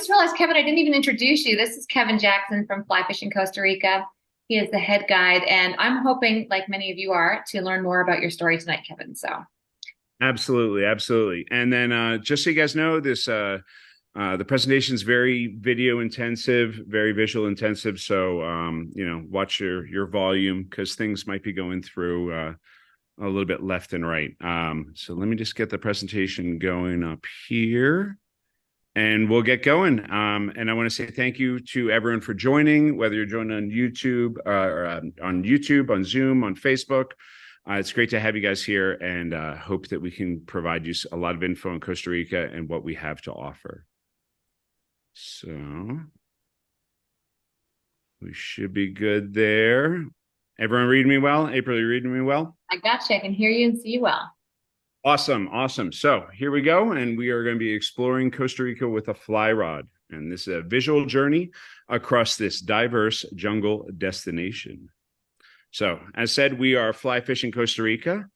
Just realized, Kevin, I didn't even introduce you. This is Kevin Jackson from Fly Fishing Costa Rica. He is the head guide, and I'm hoping, like many of you are, to learn more about your story tonight, Kevin. So, Absolutely, absolutely. And then just so you guys know, this the presentation is very video intensive, very visual intensive. So watch your volume because things might be going through a little bit left and right. So let me just get the presentation going up here. And we'll get going. And I want to say thank you to everyone for joining, whether you're joining on YouTube on YouTube, on Zoom, on Facebook. It's great to have you guys here, and hope that we can provide you a lot of info on Costa Rica and what we have to offer. So we should be good there. Everyone reading me well? April, you reading me well? I got you. I can hear you and see you well. Awesome, awesome. So here we go, and we are going to be exploring Costa Rica with a fly rod. And this is a visual journey across this diverse jungle destination. So, as said, we are Fly Fishing Costa Rica.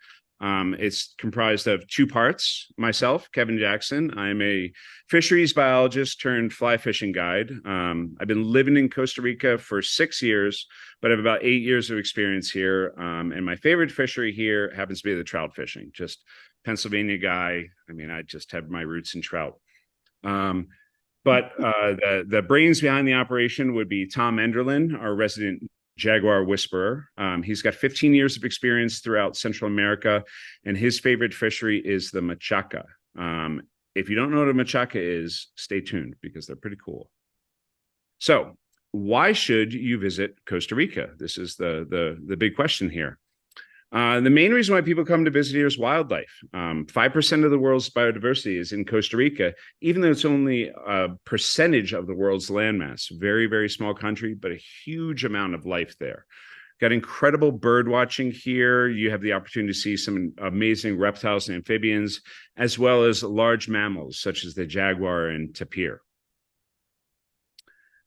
It's comprised of two parts. Myself, Kevin Jackson. I'm a fisheries biologist turned fly fishing guide. I've been living in Costa Rica for 6 years, but I have about 8 years of experience here. And my favorite fishery here happens to be the trout fishing. Just Pennsylvania guy. I mean, I just have my roots in trout. But the brains behind the operation would be Tom Enderlin, our resident Jaguar whisperer. He's got 15 years of experience throughout Central America, and his favorite fishery is the Machaca. If you don't know what a Machaca is, stay tuned because they're pretty cool. So, why should you visit Costa Rica? This is the big question here. The main reason why people come to visit here is wildlife. 5% of the world's biodiversity is in Costa Rica, even though it's only a percentage of the world's landmass. Very, very small country, but a huge amount of life there. Got incredible bird watching here. You have the opportunity to see some amazing reptiles and amphibians, as well as large mammals such as the jaguar and tapir.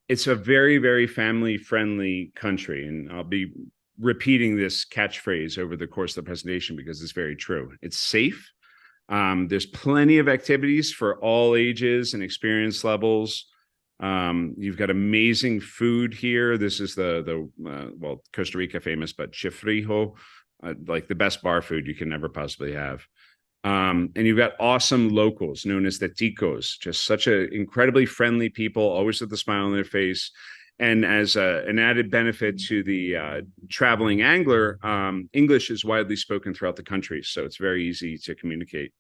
It's a very, very family-friendly country, and I'll be repeating this catchphrase over the course of the presentation because it's very true. It's safe. There's plenty of activities for all ages and experience levels. You've got amazing food here. This is well, Costa Rica famous, but chifrijo, like the best bar food you can ever possibly have. And you've got awesome locals known as the ticos, just such an incredibly friendly people, always with a smile on their face. And as an added benefit to the traveling angler, English is widely spoken throughout the country, so it's very easy to communicate.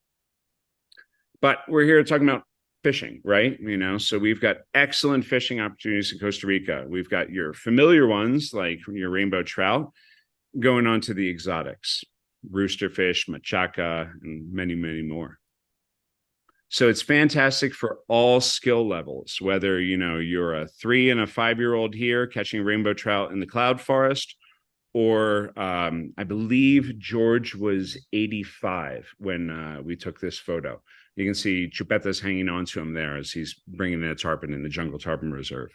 But we're here talking about fishing, right? So we've got excellent fishing opportunities in Costa Rica. We've got your familiar ones, like your rainbow trout, going on to the exotics, roosterfish, machaca, and many, many more. So it's fantastic for all skill levels, whether you're a 3 and a 5-year-old here catching rainbow trout in the cloud forest, or I believe George was 85 when we took this photo. You can see chupetas hanging onto him there as he's bringing in a tarpon in the Jungle Tarpon Reserve.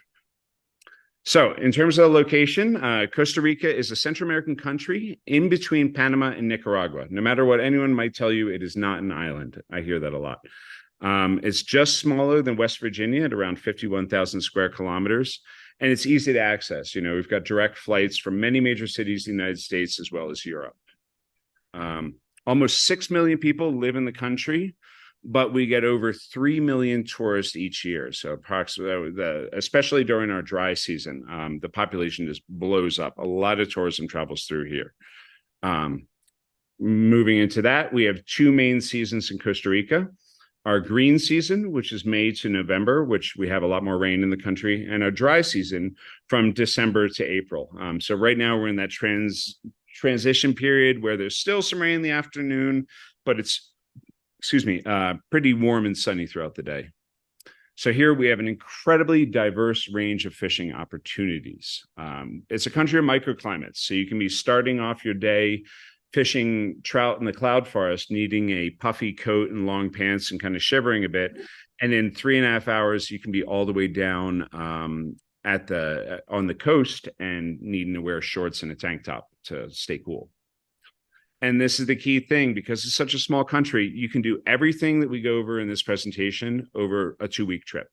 So in terms of the location, Costa Rica is a Central American country in between Panama and Nicaragua. No matter what anyone might tell you, it is not an island. I hear that a lot. It's just smaller than West Virginia at around 51,000 square kilometers, and it's easy to access. We've got direct flights from many major cities in the United States as well as Europe. Almost 6 million people live in the country, but we get over 3 million tourists each year. So approximately, especially during our dry season, the population just blows up. A lot of tourism travels through here. Moving into that, we have 2 main seasons in Costa Rica. Our green season, which is May to November, which we have a lot more rain in the country, and our dry season from December to April. So right now we're in that transition period where there's still some rain in the afternoon, but it's, pretty warm and sunny throughout the day. So here we have an incredibly diverse range of fishing opportunities. It's a country of microclimates, so you can be starting off your day fishing trout in the cloud forest, needing a puffy coat and long pants and kind of shivering a bit. And in 3.5 hours, you can be all the way down on the coast and needing to wear shorts and a tank top to stay cool. And this is the key thing, because it's such a small country, you can do everything that we go over in this presentation over a 2-week trip.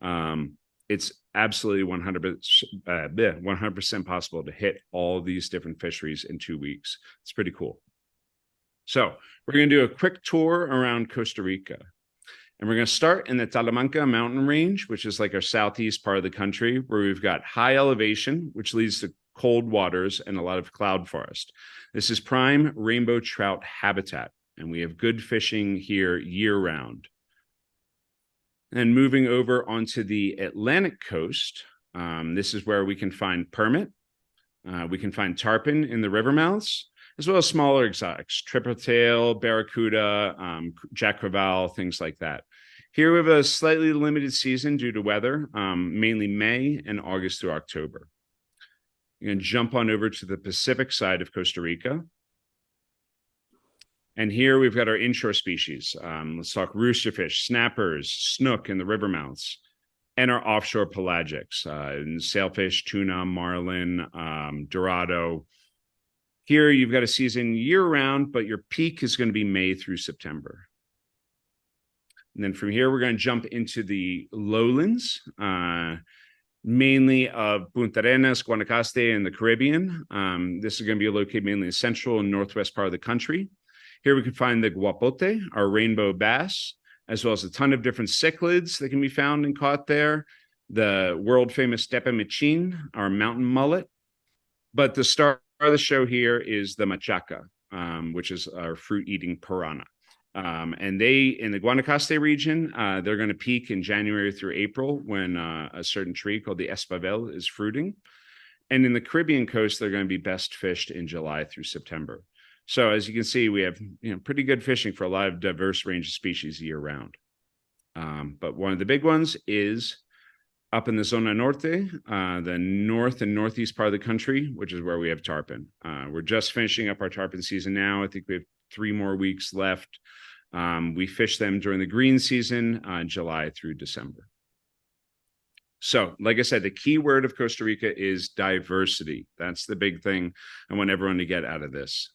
It's absolutely 100% possible to hit all these different fisheries in 2 weeks. It's pretty cool. So we're going to do a quick tour around Costa Rica. And we're going to start in the Talamanca mountain range, which is like our southeast part of the country, where we've got high elevation, which leads to cold waters and a lot of cloud forest. This is prime rainbow trout habitat, and we have good fishing here year-round. And moving over onto the Atlantic coast, this is where we can find permit. We can find tarpon in the river mouths, as well as smaller exotics, triple tail, barracuda, jack crevalle, things like that. Here we have a slightly limited season due to weather, mainly May and August through October. You're going to jump on over to the Pacific side of Costa Rica. And here we've got our inshore species. Let's talk roosterfish, snappers, snook in the river mouths, and our offshore pelagics, sailfish, tuna, marlin, dorado. Here you've got a season year-round, but your peak is going to be May through September. And then from here, we're going to jump into the lowlands, mainly of Punta Arenas, Guanacaste, and the Caribbean. This is going to be located mainly in the central and northwest part of the country. Here we can find the guapote, our rainbow bass, as well as a ton of different cichlids that can be found and caught there. The world-famous tepemichin, our mountain mullet. But the star of the show here is the machaca, which is our fruit-eating piranha. And they, in the Guanacaste region, they're going to peak in January through April when a certain tree called the espadel is fruiting. And in the Caribbean coast, they're going to be best fished in July through September. So as you can see, we have pretty good fishing for a lot of diverse range of species year round. But one of the big ones is up in the Zona Norte, the north and northeast part of the country, which is where we have tarpon. We're just finishing up our tarpon season now. I think we have 3 more weeks left. We fish them during the green season, July through December. So, like I said, the key word of Costa Rica is diversity. That's the big thing I want everyone to get out of this.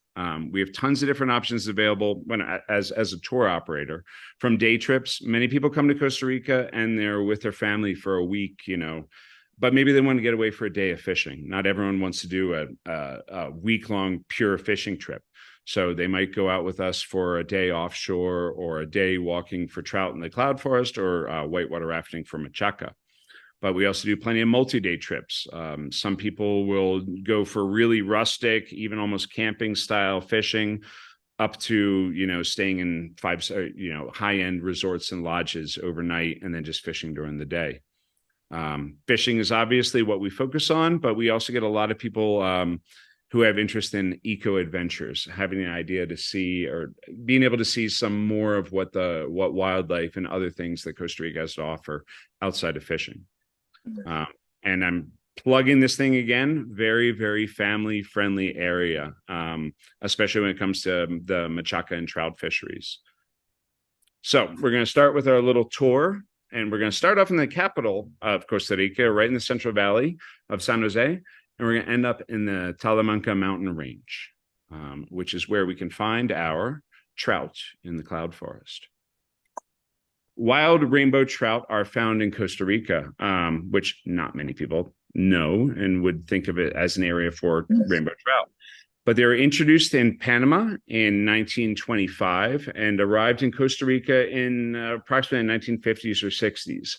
We have tons of different options available as a tour operator. From day trips, many people come to Costa Rica and they're with their family for a week, but maybe they want to get away for a day of fishing. Not everyone wants to do a week-long pure fishing trip. So they might go out with us for a day offshore or a day walking for trout in the cloud forest or whitewater rafting for Machaca. But we also do plenty of multi-day trips. Some people will go for really rustic, even almost camping style fishing, up to, staying in high-end resorts and lodges overnight and then just fishing during the day. Fishing is obviously what we focus on, but we also get a lot of people who have interest in eco adventures, having an idea to see or being able to see some more of what wildlife and other things that Costa Rica has to offer outside of fishing. And I'm plugging this thing again, very, very family friendly area, especially when it comes to the Machaca and trout fisheries. So we're going to start with our little tour, and we're going to start off in the capital of Costa Rica, right in the Central Valley of San Jose. And we're going to end up in the Talamanca mountain range, which is where we can find our trout in the cloud forest. Wild rainbow trout are found in Costa Rica, which not many people know and would think of it as an area for rainbow trout. But they were introduced in Panama in 1925 and arrived in Costa Rica in approximately 1950s or 60s.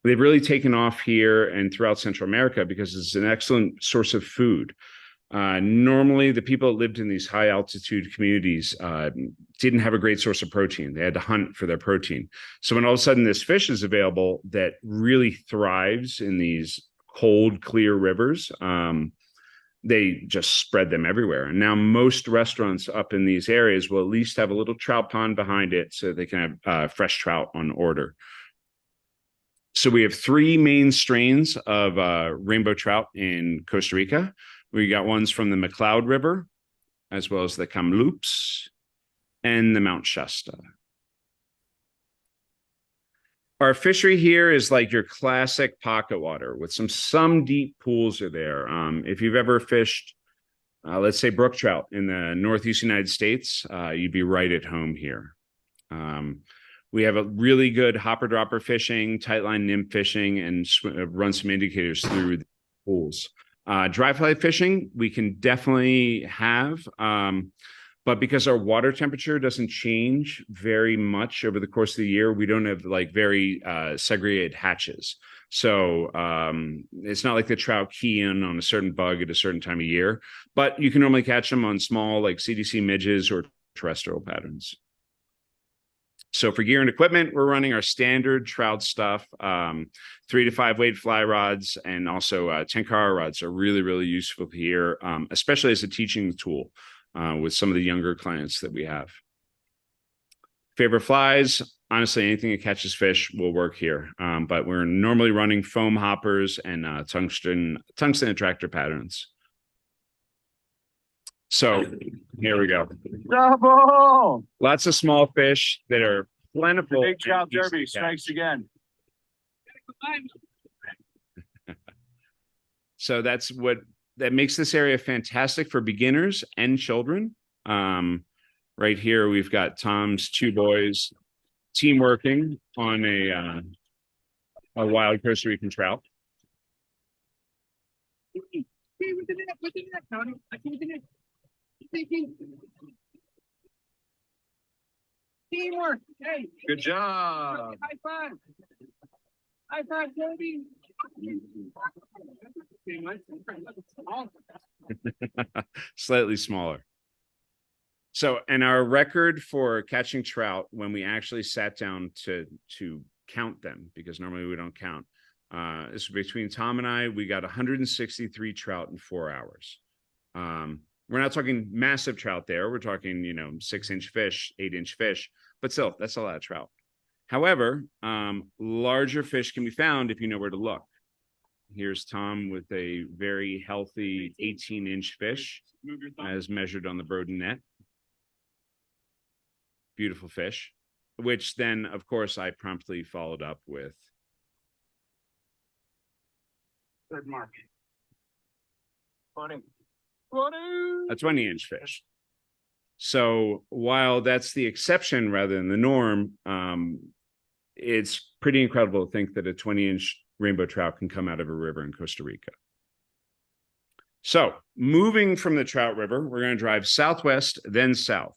They've really taken off here and throughout Central America because it's an excellent source of food. Normally, the people that lived in these high altitude communities didn't have a great source of protein. They had to hunt for their protein. So when all of a sudden this fish is available that really thrives in these cold, clear rivers, they just spread them everywhere. And now most restaurants up in these areas will at least have a little trout pond behind it so they can have fresh trout on order. So we have 3 main strains of rainbow trout in Costa Rica. We got ones from the McCloud River, as well as the Kamloops and the Mount Shasta. Our fishery here is like your classic pocket water with some deep pools are there. If you've ever fished, let's say brook trout in the Northeast United States, you'd be right at home here. We have a really good hopper dropper fishing, tightline nymph fishing, and run some indicators through the pools. Dry fly fishing, we can definitely have, but because our water temperature doesn't change very much over the course of the year, we don't have like very segregated hatches. So it's not like the trout key in on a certain bug at a certain time of year, but you can normally catch them on small like CDC midges or terrestrial patterns. So for gear and equipment, we're running our standard trout stuff, 3 to 5 weight fly rods, and also tenkara rods are really, really useful here, especially as a teaching tool with some of the younger clients that we have. Favorite flies, honestly, anything that catches fish will work here, but we're normally running foam hoppers and tungsten attractor patterns. So here we go. Double! Lots of small fish that are plentiful. Big trout derby strikes again. So that makes this area fantastic for beginners and children. Right here, we've got Tom's 2 boys team working on a wild Costa Rican trout. Teamwork. Hey. Good job. High five. High five, Toby. Slightly smaller. So, and our record for catching trout when we actually sat down to count them, because normally we don't count, this was between Tom and I, we got 163 trout in 4 hours. We're not talking massive trout there. We're talking, 6-inch fish, 8-inch fish, but still, that's a lot of trout. However, larger fish can be found if you know where to look. Here's Tom with a very healthy 18-inch fish as measured on the Broden net. Beautiful fish, which then, of course, I promptly followed up with. Good mark. 20. A 20-inch fish. So while that's the exception rather than the norm, it's pretty incredible to think that a 20-inch rainbow trout can come out of a river in Costa Rica. So moving from the Trout River, we're going to drive southwest, then south.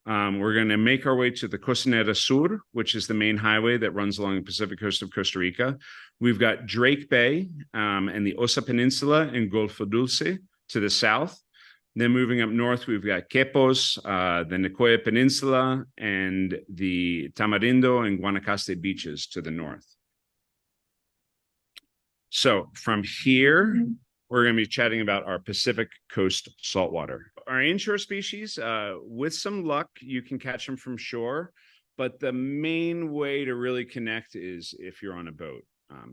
We're going to make our way to the Costanera Sur, which is the main highway that runs along the Pacific coast of Costa Rica. We've got Drake Bay and the Osa Peninsula and Golfo Dulce to the south. Then moving up north, we've got Quepos, the Nicoya Peninsula, and the Tamarindo and Guanacaste beaches to the north. So from here, we're going to be chatting about our Pacific Coast saltwater. Our inshore species, with some luck, you can catch them from shore, but the main way to really connect is if you're on a boat.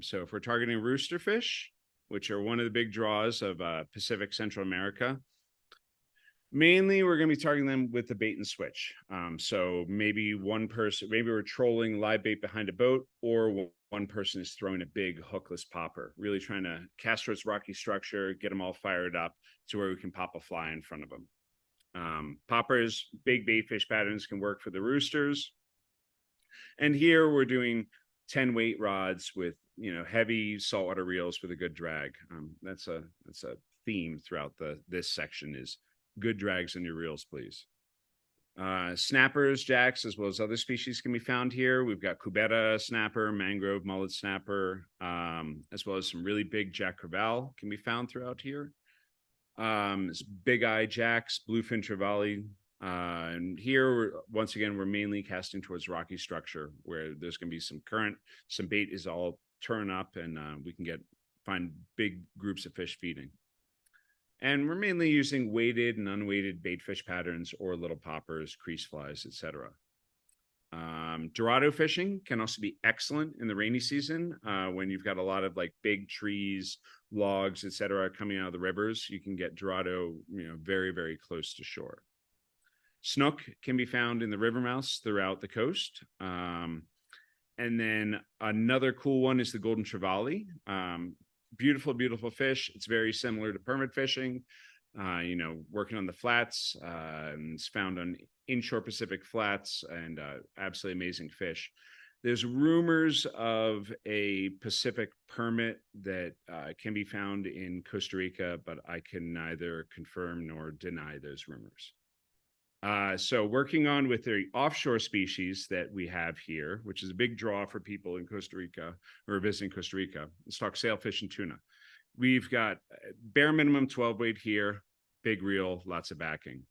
So if we're targeting roosterfish, which are one of the big draws of Pacific Central America, mainly we're going to be targeting them with the bait and switch. So maybe we're trolling live bait behind a boat, or one person is throwing a big hookless popper, really trying to cast towards rocky structure, get them all fired up to where we can pop a fly in front of them. Poppers, big bait fish patterns can work for the roosters. And here we're doing 10 weight rods with, heavy saltwater reels with a good drag. That's a theme throughout this section is good drags on your reels, please. Snappers, jacks, as well as other species can be found here. We've got cubera snapper, mangrove mullet snapper, as well as some really big jack crevalle can be found throughout here. Big eye jacks, bluefin trevally. And here, once again, we're mainly casting towards rocky structure where there's going to be some current, some bait is all turn up, and we can find big groups of fish feeding. And we're mainly using weighted and unweighted bait fish patterns or little poppers, crease flies, etc. Dorado fishing can also be excellent in the rainy season when you've got a lot of like big trees, logs, etc. coming out of the rivers. You can get Dorado, very, very close to shore. Snook can be found in the river mouths throughout the coast. And then another cool one is the golden trevally. Beautiful, beautiful fish. It's very similar to permit fishing. working on the flats. It's found on inshore Pacific flats, and absolutely amazing fish. There's rumors of a Pacific permit that can be found in Costa Rica, but I can neither confirm nor deny those rumors. So working on with the offshore species that we have here, which is a big draw for people in Costa Rica or visiting Costa Rica. Let's talk sailfish and tuna. We've got bare minimum 12 weight here, big reel, lots of backing.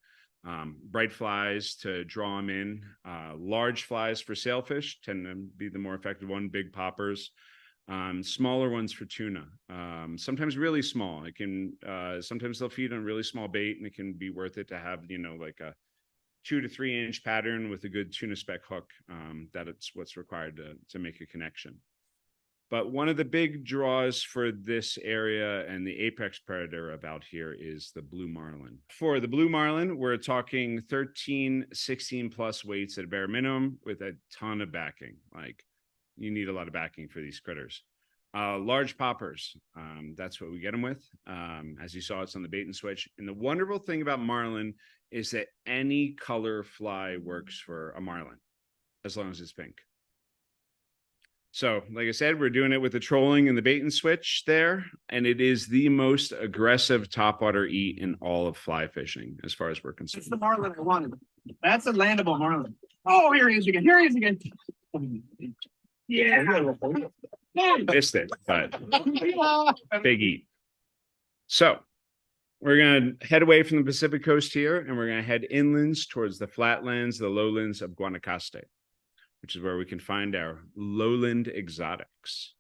Bright flies to draw them in. Large flies for sailfish tend to be the more effective one, big poppers. Smaller ones for tuna. Sometimes really small. It can sometimes they'll feed on really small bait, and it can be worth it to have, like a 2 to 3 inch pattern with a good tuna speck hook. That's what's required to make a connection. But one of the big draws for this area and the apex predator about here is the blue marlin. For the blue marlin, we're talking 13, 16 plus weights at a bare minimum with a ton of backing. Like, you need a lot of backing for these critters. Large poppers, that's what we get them with. As you saw, it's on the bait and switch. And the wonderful thing about marlin is that any color fly works for a marlin, as long as it's pink. So, like I said, we're doing it with the trolling and the bait and switch there, and it is the most aggressive topwater eat in all of fly fishing, as far as we're concerned. That's the marlin I wanted. That's a landable marlin. Oh, here he is again. Here he is again. Yeah. Missed it, but big eat. So, we're going to head away from the Pacific coast here, and we're going to head inlands towards the flatlands, the lowlands of Guanacaste, which is where we can find our lowland exotics.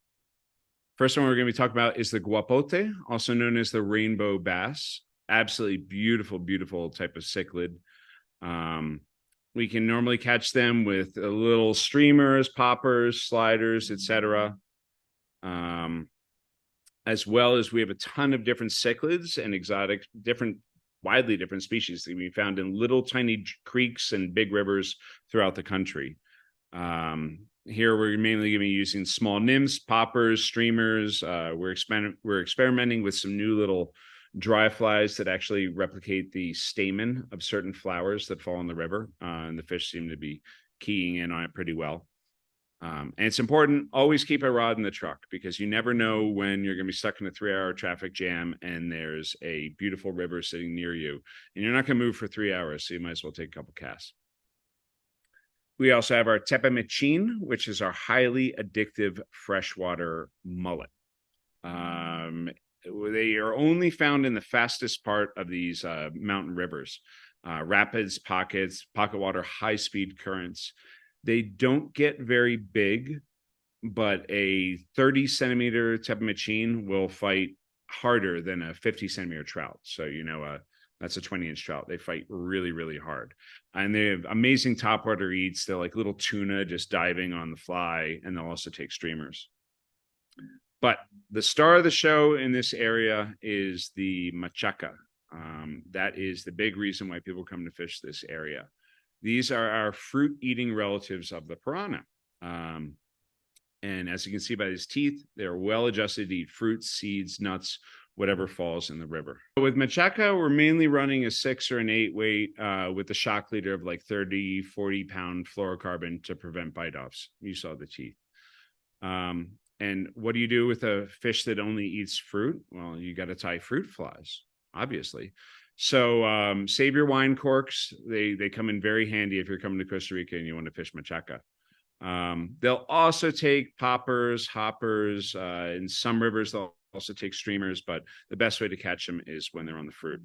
First one we're going to be talking about is the guapote, also known as the rainbow bass. Absolutely beautiful, beautiful type of cichlid. We can normally catch them with little streamers, poppers, sliders, etc. As well as we have a ton of different cichlids and exotic, widely different species that we found in little tiny creeks and big rivers throughout the country. Here we're mainly going to be using small nymphs, poppers, streamers. We're experimenting with some new little dry flies that actually replicate the stamen of certain flowers that fall in the river, and the fish seem to be keying in on it pretty well. And it's important, always keep a rod in the truck, because you never know when you're going to be stuck in a 3-hour traffic jam and there's a beautiful river sitting near you, and you're not going to move for 3 hours, so you might as well take a couple casts. We also have our tepemichin, which is our highly addictive freshwater mullet. They are only found in the fastest part of these mountain rivers, rapids, pocket water, high-speed currents. They don't get very big, but a 30-centimeter tepemichin will fight harder than a 50-centimeter trout. So, that's a 20-inch trout. They fight really, really hard. And they have amazing topwater eats. They're like little tuna just diving on the fly, and they'll also take streamers. But the star of the show in this area is the Machaca. That is the big reason why people come to fish this area. These are our fruit-eating relatives of the piranha. And as you can see by his teeth, they're well-adjusted to eat fruits, seeds, nuts, whatever falls in the river. With Machaca, we're mainly running a 6 or an 8 weight with a shock leader of like 30, 40-pound fluorocarbon to prevent bite-offs. You saw the teeth. And what do you do with a fish that only eats fruit? Well, you got to tie fruit flies, obviously. So save your wine corks. They come in very handy if you're coming to Costa Rica and you want to fish Machaca. They'll also take poppers, hoppers. In some rivers, they'll also take streamers, but the best way to catch them is when they're on the fruit.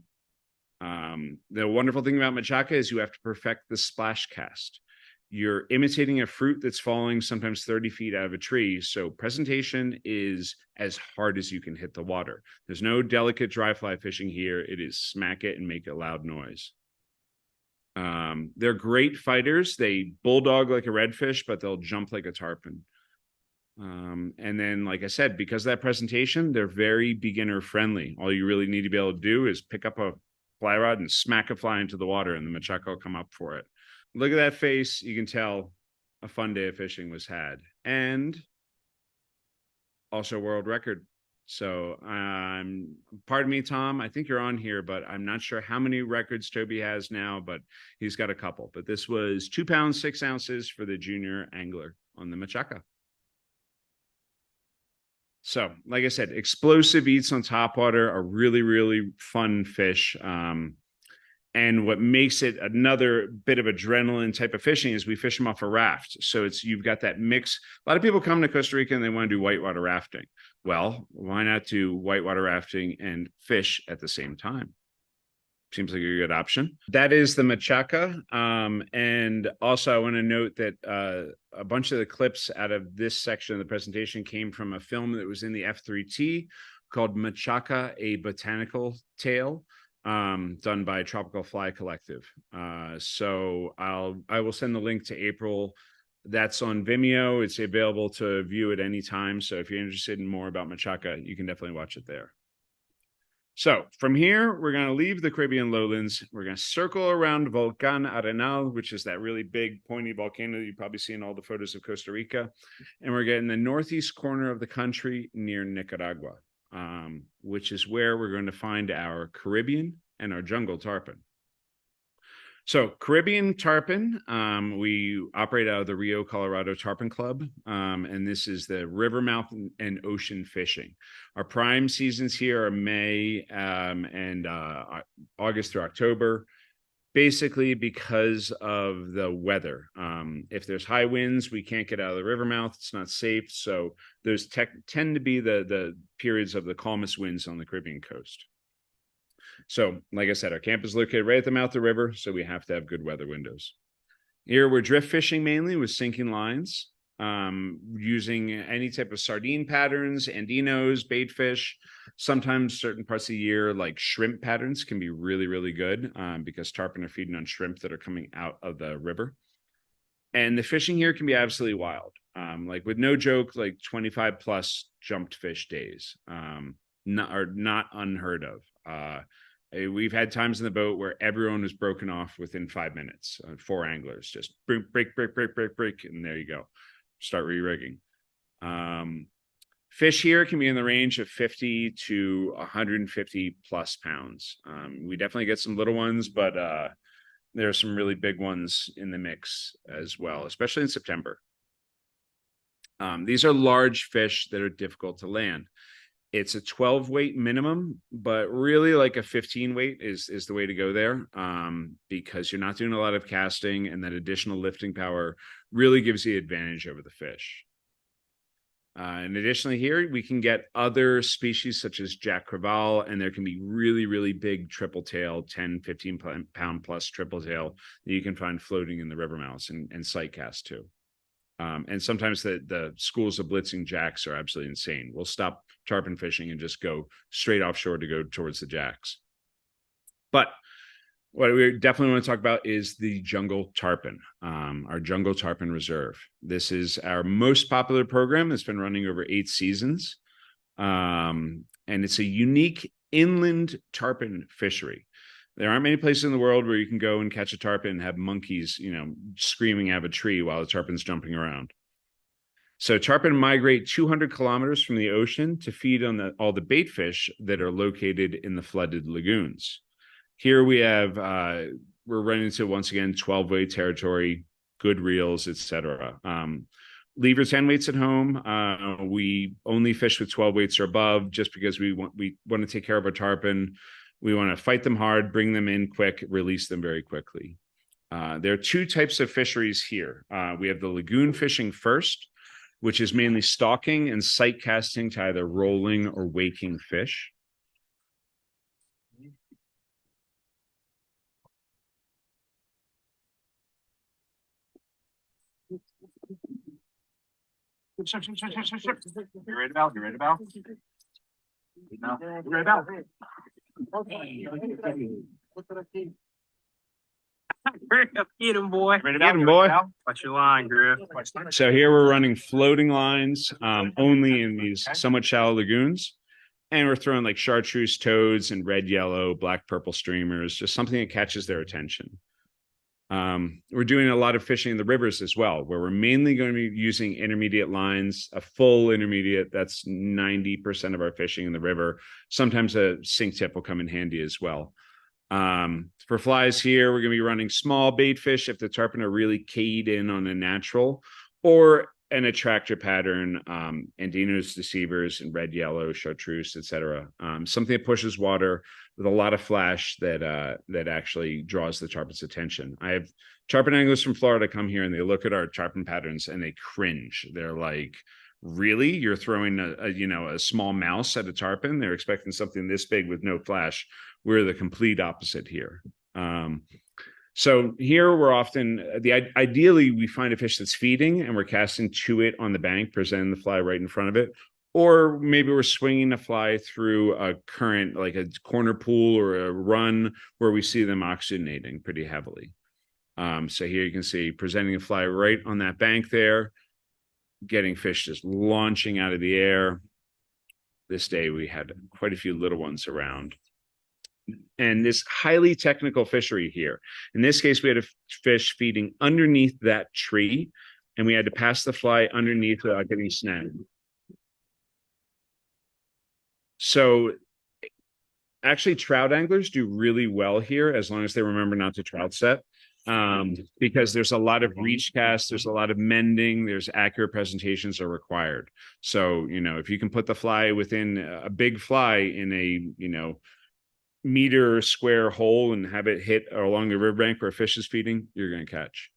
The wonderful thing about Machaca is you have to perfect the splash cast. You're imitating a fruit that's falling sometimes 30 feet out of a tree. So presentation is as hard as you can hit the water. There's no delicate dry fly fishing here. It is smack it and make a loud noise. They're great fighters. They bulldog like a redfish, but they'll jump like a tarpon. And then, like I said, because of that presentation, they're very beginner friendly. All you really need to be able to do is pick up a fly rod and smack a fly into the water, and the Machaca will come up for it. Look at that face. You can tell a fun day of fishing was had. And also world record. So, pardon me, Tom, I think you're on here, but I'm not sure how many records Toby has now, but he's got a couple. But this was 2 pounds, 6 ounces for the junior angler on the Machaca. So, like I said, explosive eats on topwater are really, really fun fish. And what makes it another bit of adrenaline type of fishing is we fish them off a raft. So you've got that mix. A lot of people come to Costa Rica and they want to do whitewater rafting. Well, why not do whitewater rafting and fish at the same time? Seems like a good option. That is the Machaca. And also I want to note that a bunch of the clips out of this section of the presentation came from a film that was in the F3T called Machaca, A Botanical Tale, done by Tropical Fly Collective. So I will send the link to April. That's on Vimeo. It's available to view at any time. So if you're interested in more about Machaca, you can definitely watch it there. So from here, we're going to leave the Caribbean lowlands. We're going to circle around Volcán Arenal, which is that really big pointy volcano that you probably see in all the photos of Costa Rica. And we're getting the northeast corner of the country near Nicaragua, which is where we're going to find our Caribbean and our jungle tarpon. So Caribbean tarpon, we operate out of the Rio Colorado Tarpon Club, and this is the river mouth and ocean fishing. Our prime seasons here are May and August through October, basically because of the weather. If there's high winds, we can't get out of the river mouth. It's not safe. So those tend to be the periods of the calmest winds on the Caribbean coast. So, like I said, our camp is located right at the mouth of the river, so we have to have good weather windows. Here, we're drift fishing mainly with sinking lines, using any type of sardine patterns, andinos, bait fish. Sometimes certain parts of the year, like shrimp patterns, can be really, really good because tarpon are feeding on shrimp that are coming out of the river. And the fishing here can be absolutely wild. Like with no joke, like 25 plus jumped fish days are not unheard of. We've had times in the boat where everyone was broken off within 5 minutes. 4 anglers just break, and there you go. Start re-rigging. Fish here can be in the range of 50 to 150 plus pounds. We definitely get some little ones, but there are some really big ones in the mix as well, especially in September. These are large fish that are difficult to land. It's a 12 weight minimum, but really like a 15 weight is the way to go there, because you're not doing a lot of casting, and that additional lifting power really gives you advantage over the fish. And additionally here, we can get other species such as Jack Crevalle, and there can be really, really big triple tail, 10, 15 pound plus triple tail that you can find floating in the river mouths and sight cast too. And sometimes the schools of blitzing jacks are absolutely insane. We'll stop tarpon fishing and just go straight offshore to go towards the jacks. But what we definitely want to talk about is the jungle tarpon, our jungle tarpon reserve. This is our most popular program that's been running over 8 seasons. And it's a unique inland tarpon fishery. There aren't many places in the world where you can go and catch a tarpon and have monkeys, screaming out of a tree while the tarpon's jumping around. So tarpon migrate 200 kilometers from the ocean to feed on all the bait fish that are located in the flooded lagoons. Here we have, we're running into, once again, 12 weight territory, good reels, etc. Leave your 10 weights at home. We only fish with 12 weights or above just because we want to take care of our tarpon. We want to fight them hard, bring them in quick, release them very quickly. There are 2 types of fisheries here. We have the lagoon fishing first, which is mainly stalking and sight casting to either rolling or waking fish. You ready to bow? You ready to bow? No. You ready to bow? Get him, boy. Ready to Get him, boy. Watch your line, Griff. So here we're running floating lines only in these somewhat shallow lagoons. And we're throwing like chartreuse toads and red, yellow, black, purple streamers, just something that catches their attention. We're doing a lot of fishing in the rivers as well, where we're mainly going to be using intermediate lines, a full intermediate. That's 90% of our fishing in the river. Sometimes a sink tip will come in handy as well. For flies here, we're going to be running small bait fish if the tarpon are really keyed in on a natural, or an attractor pattern, Andino's deceivers and red, yellow, chartreuse, etc. Something that pushes water with a lot of flash that actually draws the tarpon's attention. I have tarpon anglers from Florida come here and they look at our tarpon patterns and they cringe. They're like, really? You're throwing a small mouse at a tarpon? They're expecting something this big with no flash. We're the complete opposite here. So here we're often, ideally we find a fish that's feeding and we're casting to it on the bank, presenting the fly right in front of it. Or maybe we're swinging a fly through a current, like a corner pool or a run where we see them oxygenating pretty heavily. So here you can see presenting a fly right on that bank there, getting fish just launching out of the air. This day we had quite a few little ones around. And this highly technical fishery here. In this case, we had a fish feeding underneath that tree, and we had to pass the fly underneath without getting snagged. So actually, trout anglers do really well here as long as they remember not to trout set, because there's a lot of reach casts, there's a lot of mending, there's accurate presentations are required. So, if you can put the fly within a big fly in a, meter square hole and have it hit along the riverbank where a fish is feeding, you're going to catch.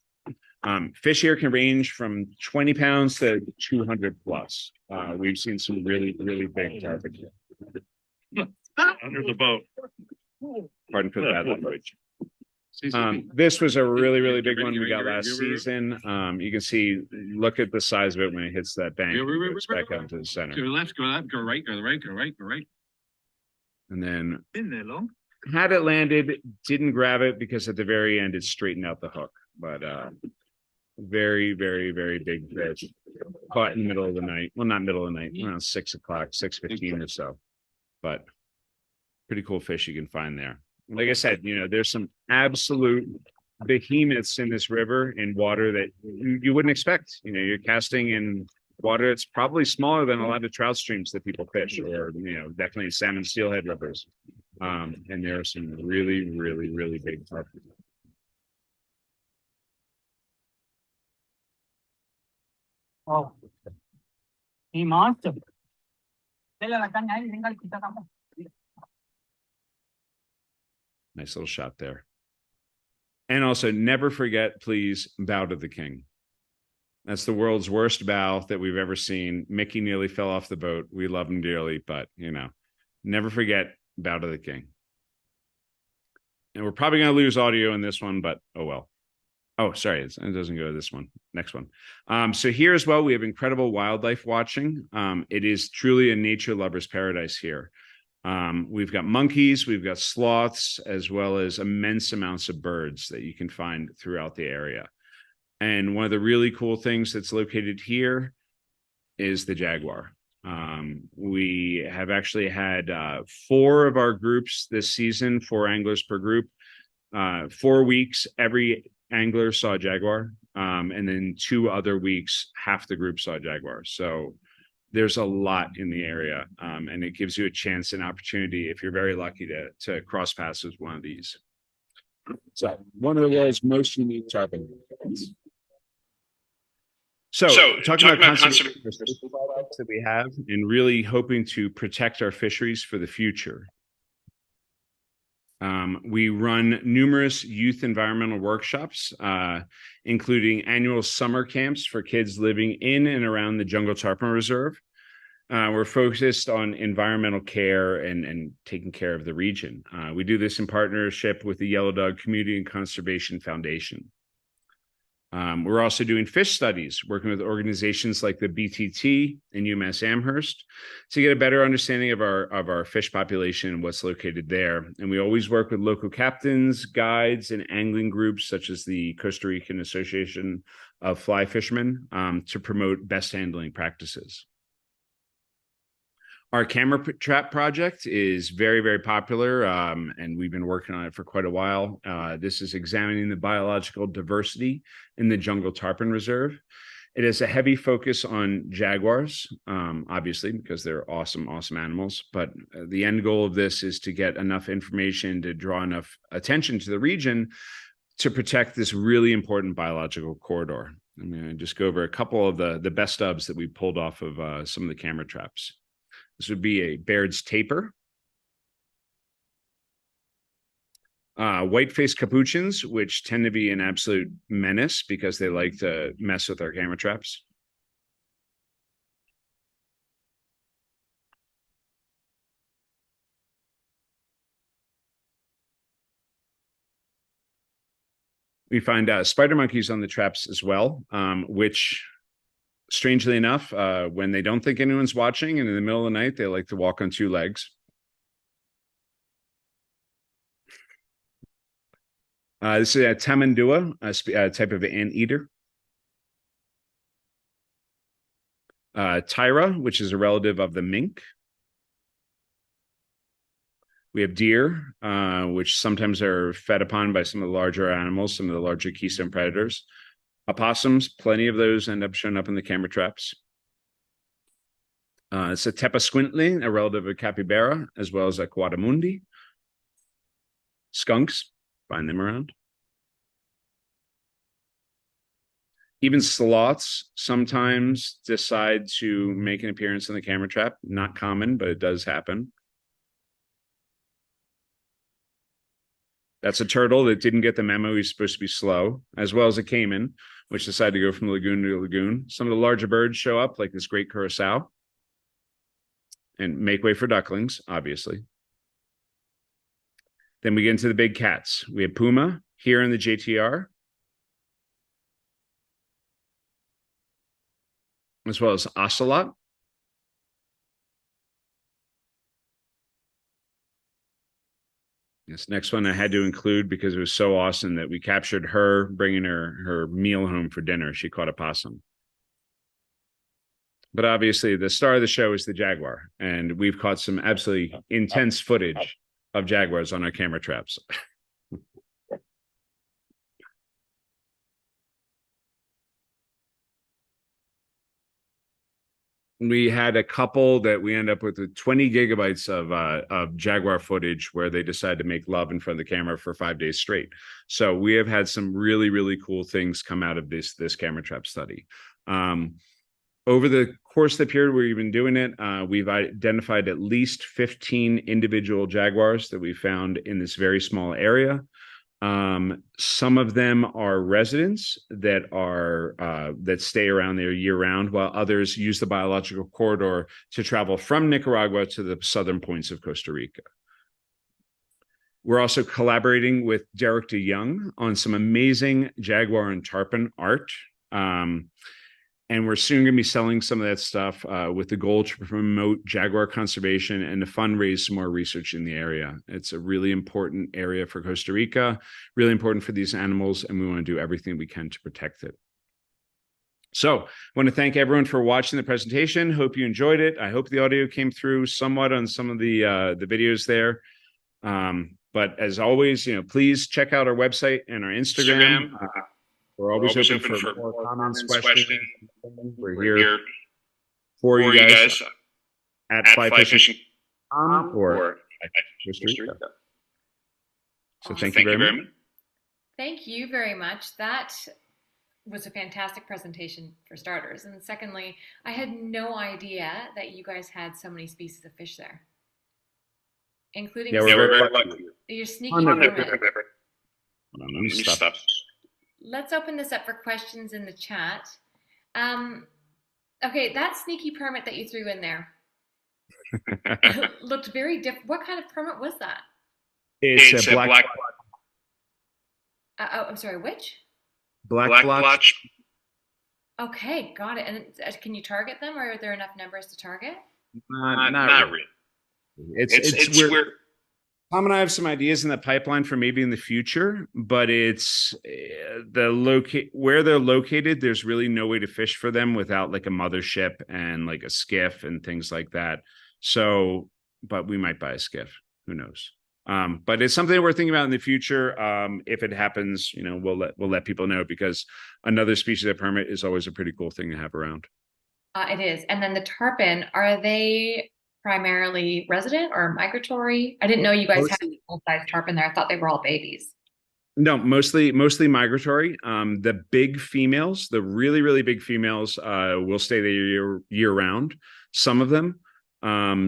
Fish here can range from 20 pounds to 200 plus. We've seen some really, really big tarpon here. Under the boat. Pardon for that language. This was a really, really big one we got last season. You can see, look at the size of it when it hits that bank. It's back out into the center. Go left, go left, go right, go right, go right, go right. And then In there long. had it landed, didn't grab it because at the very end it straightened out the hook. But very, very, very big fish. Caught in the middle of the night. Well, not middle of the night, around 6 o'clock, 6:15 or so. But pretty cool fish you can find there. Like I said, there's some absolute behemoths in this river in water that you wouldn't expect. You're casting in water it's probably smaller than a lot of trout streams that people fish, or definitely salmon steelhead rivers. And there are some really, really, really big tarpon. Oh, he monster. Nice little shot there. And also never forget, please, bow to the king. That's the world's worst bow that we've ever seen. Mickey nearly fell off the boat. We love him dearly, but never forget, bow to the king. And we're probably going to lose audio in this one, but oh well. Oh, sorry, it doesn't go to this one. Next one. So here as well, we have incredible wildlife watching. It is truly a nature lover's paradise here. We've got monkeys, we've got sloths, as well as immense amounts of birds that you can find throughout the area. And one of the really cool things that's located here is the jaguar. We have actually had 4 of our groups this season, 4 anglers per group. 4 weeks, every angler saw a jaguar. And then 2 other weeks, half the group saw a jaguar. So there's a lot in the area. And it gives you a chance and opportunity, if you're very lucky, to cross paths with one of these. So one of the world's most unique tarpon. So talking about conservation that we have and really hoping to protect our fisheries for the future. We run numerous youth environmental workshops, including annual summer camps for kids living in and around the Jungle Tarpon Reserve. We're focused on environmental care and taking care of the region. We do this in partnership with the Yellow Dog Community and Conservation Foundation. We're also doing fish studies, working with organizations like the BTT and UMass Amherst to get a better understanding of our fish population and what's located there. And we always work with local captains, guides, and angling groups such as the Costa Rican Association of Fly Fishermen to promote best handling practices. Our camera trap project is very, very popular, and we've been working on it for quite a while. This is examining the biological diversity in the Jungle Tarpon Reserve. It has a heavy focus on jaguars, obviously, because they're awesome, awesome animals. But the end goal of this is to get enough information to draw enough attention to the region to protect this really important biological corridor. I'm going to just go over a couple of the best stubs that we pulled off of some of the camera traps. This would be a Baird's tapir, white-faced capuchins, which tend to be an absolute menace because they like to mess with our camera traps. We find spider monkeys on the traps as well, which, strangely enough, when they don't think anyone's watching and in the middle of the night, they like to walk on two legs. This is a tamandua, a type of anteater. Tyra, which is a relative of the mink. We have deer, which sometimes are fed upon by some of the larger animals, some of the larger keystone predators. Opossums, plenty of those end up showing up in the camera traps. It's a tepasquintly, a relative of capybara, as well as a quadamundi. Skunks, find them around. Even sloths sometimes decide to make an appearance in the camera trap. Not common, but it does happen. That's a turtle that didn't get the memo he's supposed to be slow, as well as a caiman, which decided to go from lagoon to lagoon. Some of the larger birds show up, like this great curassow, and make way for ducklings, obviously. Then we get into the big cats. We have puma here in the JTR, as well as ocelot. This next one I had to include because it was so awesome that we captured her bringing her meal home for dinner. She caught a possum. But obviously the star of the show is the jaguar, and we've caught some absolutely intense footage of jaguars on our camera traps. We had a couple that we end up with 20 gigabytes of jaguar footage where they decided to make love in front of the camera for 5 days straight. So we have had some really, really cool things come out of this camera trap study. Over the course of the period we've been doing it, we've identified at least 15 individual jaguars that we found in this very small area. Some of them are residents that stay around there year round, while others use the biological corridor to travel from Nicaragua to the southern points of Costa Rica. We're also collaborating with Derek DeYoung on some amazing jaguar and tarpon art. And we're soon going to be selling some of that stuff with the goal to promote jaguar conservation and to fundraise some more research in the area. It's a really important area for Costa Rica, really important for these animals, and we want to do everything we can to protect it. So I want to thank everyone for watching the presentation. Hope you enjoyed it. I hope the audio came through somewhat on some of the videos there. But as always, please check out our website and our Instagram. We're always open for more comments, questions. We're here for you guys at Fly Fishing or Costa Rica. So thank you very much. Thank you very much. That was a fantastic presentation for starters. And secondly, I had no idea that you guys had so many species of fish there, including we're lucky. Your sneaky permit. Let me stop. Let's open this up for questions in the chat. Okay, that sneaky permit that you threw in there looked very different. What kind of permit was that? It's a black. I'm sorry, which? Black blotch. Okay, got it. And can you target them, or are there enough numbers to target? Not really. It's we're Tom and I have some ideas in the pipeline for maybe in the future, but it's where they're located. There's really no way to fish for them without like a mothership and like a skiff and things like that. So, but we might buy a skiff. Who knows? But it's something that we're thinking about in the future. If it happens, we'll let people know, because another species of permit is always a pretty cool thing to have around. It is. And then the tarpon, are they primarily resident or migratory? I didn't know you guys had a full-size tarpon there. I thought they were all babies. No, mostly migratory. The big females, the really, really big females, will stay there year round. Some of them.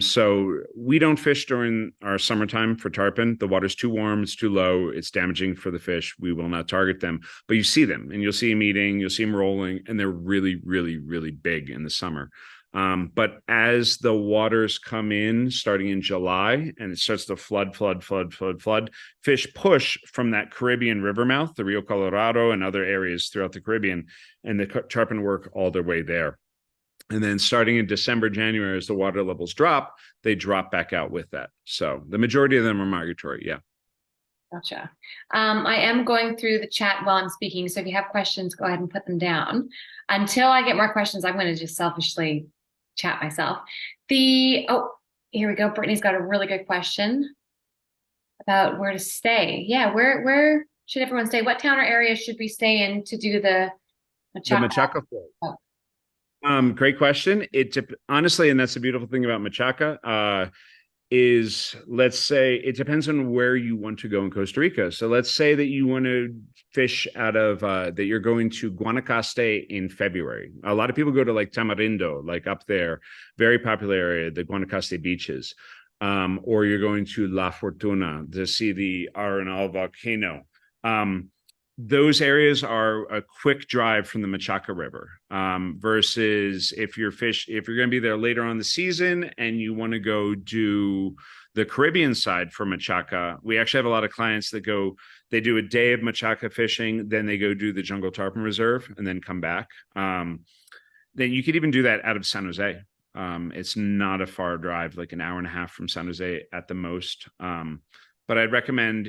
So we don't fish during our summertime for tarpon. The water's too warm, it's too low, it's damaging for the fish. We will not target them. But you see them, and you'll see them eating, you'll see them rolling, and they're really, really, really big in the summer. But as the waters come in, starting in July, and it starts to flood, fish push from that Caribbean river mouth, the Rio Colorado and other areas throughout the Caribbean, and the tarpon work all their way there. And then starting in December, January, as the water levels drop, they drop back out with that. So the majority of them are migratory, yeah. Gotcha. I am going through the chat while I'm speaking, so if you have questions, go ahead and put them down. Until I get more questions, I'm going to just selfishly chat myself. Oh, here we go. Brittany's got a really good question about where to stay. Yeah, where should everyone stay? What town or area should we stay in to do the Machaca? The Machaca float. Great question. Honestly, and that's the beautiful thing about Machaca, is, let's say, it depends on where you want to go in Costa Rica. So let's say that you want to fish out of that you're going to Guanacaste in February. A lot of people go to like Tamarindo, like up there, very popular area, the Guanacaste beaches. Or you're going to La Fortuna to see the Arenal volcano. Those areas are a quick drive from the Machaca River, versus if you're going to be there later on in the season and you want to go do the Caribbean side for Machaca. We actually have a lot of clients that they do a day of Machaca fishing, then they go do the Jungle Tarpon Reserve and then come back. Then you could even do that out of San Jose. It's not a far drive, like an hour and a half from San Jose at the most. But I'd recommend,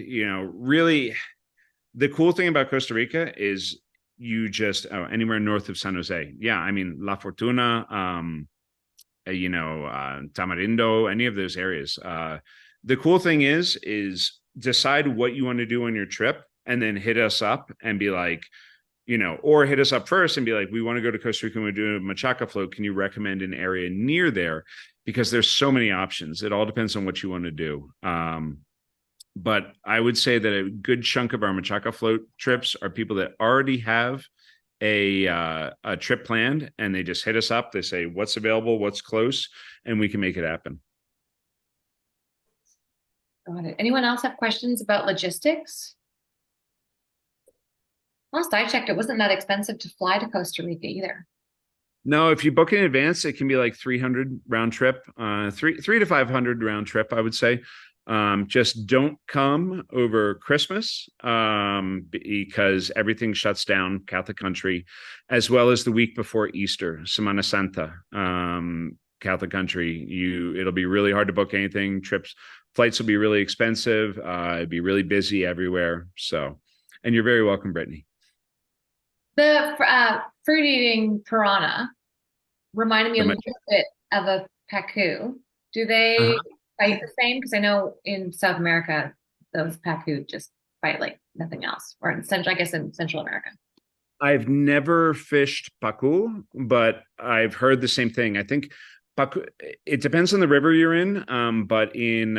really, the cool thing about Costa Rica is you just anywhere north of San Jose. Yeah, I mean, La Fortuna, Tamarindo, any of those areas. The cool thing is decide what you want to do on your trip and then hit us up and be like, or hit us up first and be like, we want to go to Costa Rica and we do a Machaca float. Can you recommend an area near there? Because there's so many options. It all depends on what you want to do. But I would say that a good chunk of our Machaca float trips are people that already have a trip planned, and they just hit us up. They say, what's available, what's close, and we can make it happen. Got it. Anyone else have questions about logistics? Last I checked, it wasn't that expensive to fly to Costa Rica either. No, if you book in advance, it can be like 300 round trip, 300 to 500 round trip, I would say. Just don't come over Christmas, because everything shuts down, Catholic country, as well as the week before Easter, Semana Santa, Catholic country. It'll be really hard to book anything. Flights will be really expensive. It'd be really busy everywhere. So, and you're very welcome, Brittany. The fruit-eating piranha reminded me a little bit of a pacu. Do they fight the same? Because I know in South America, those pacu just fight like nothing else, or in Central America. I've never fished pacu, but I've heard the same thing. I think pacu, it depends on the river you're in, but in